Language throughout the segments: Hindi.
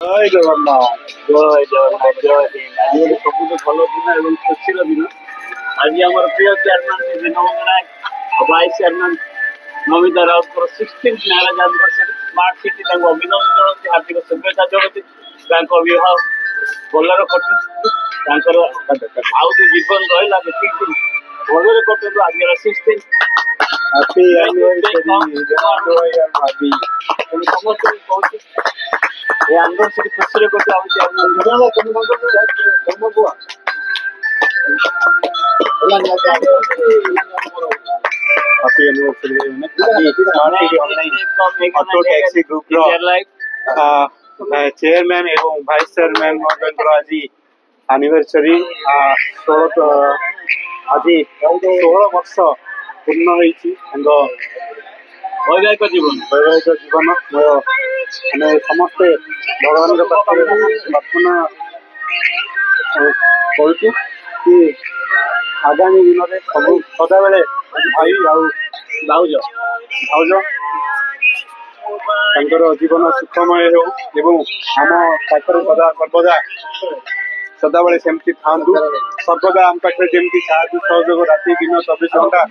जय जगन्नाथ जय जगन्नाथ जय हिंद आज गोटे सबुठ भल दिन और खुशी दिन आज आम प्रिय chairman Deenbandhu Nayak vice chairman Namita Raut 16th marriage anniversary smart city अभिनंदन जनाती हार्दिक शुभेच्छा जनाती विवाह भलरे कटु आउ जो जीवन रहा जी भलरे कटु आज 16th हैप्पी एनिवर्सरी समस्त कहूँ ये एनिवर्सरी खुशी को happy anniversary auto taxi group chairman एवं वाइस चेयरमैन आज एनिवर्सरी 16 आज 16 वर्ष पूर्ण वैवाहिक जीवन आम समस्ते भगवान प्रार्थना करुचु कि आगामी दिन में सब सदा बेले भाई भाउज जीवन सुखमय हो आम पाखे सदा सर्वदा सदा बेले सेमती था सर्वदा आम पाखे जमी साहय सहयोग राति दिन 24 घंटा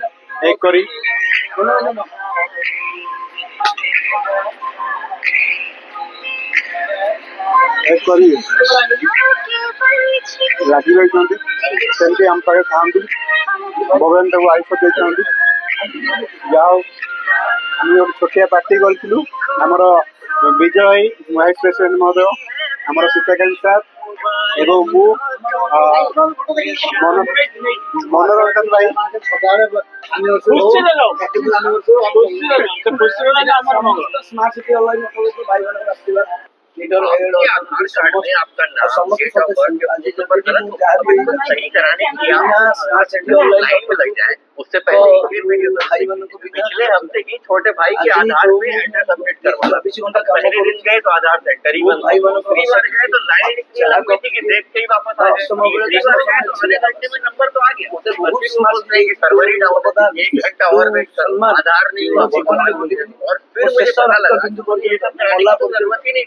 एक करी लगी रही सेमती आम पाखे था भगवान तक आयुष देते जाओ आम गोटे छोटिया पार्टी करूँ आमर विजय वाइस प्रेसिडेंट महोदय आमर सीताकांत सार एवं मु मनोरंजन भाई स्मार्ट सिटी उससे पहले पिछले हफ्ते की छोटे भाई के आधार में एड्रेस अपडेट करवाना पहले दिन गए तो आधार सेंटर ही गए तो लाइन देखते ही वापस आ गए आधे घंटे में नंबर तो आ गया सर्वर ही डाउन 1 घंटा और वेट कर आधार नहीं हुआ और फिर मुझे पता लगा जरूरत ही नहीं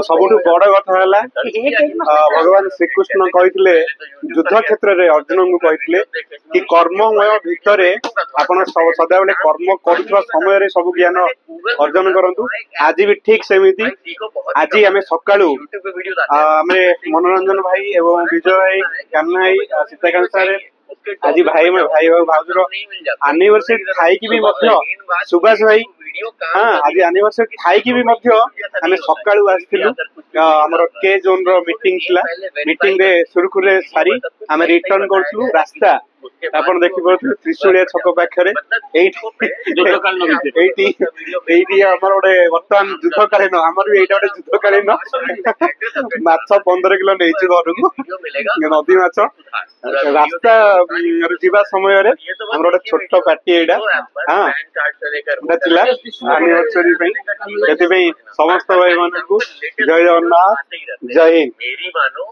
सबुठ बड़ कथा भगवान श्रीकृष्ण कहते युद्ध क्षेत्र में अर्जुन को कहते कि कर्ममय भितर आपण सदा बेले कर्म करुवा समय सब ज्ञान अर्जन करंतु आज भी ठीक सेमिति आज आम सका मनोरंजन भाई एवं विजय भाई कान्ना भाई सीताकांत सार आज भाई भाई भाउजर एनिवर्सरी थाई भी सुभाष भाई हाँ आज एनिवर्सरी थाई भी आम सकाळू आमर के जोन रो मीटिंग थिला मीटिंग रे सुरखुरे सारी आम रिटर्न करथलु रास्ता आपण देखि परथु त्रिशूलिया छक पाखरे एठी हमर ओडे वर्तमान युद्धकालीन हमर भी एटा ओडे युद्धकालीन माछ 15 किलो नै छि घरु नदी माछ रास्ता जीवा समय रे हमर ओडे छोट पार्टी एटा हां बचला एनिवर्सरी पे एति पे समस्त भाई मानन को जय जगन्नाथ जय हिंद मेरी मानो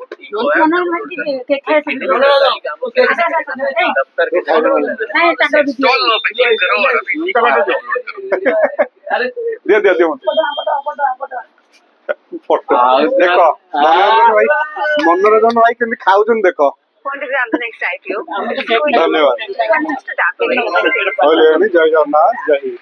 देखो मनोरंजन भाई केमती खाऊन देख धन्यवाद जय जगन्नाथ जय हिंद।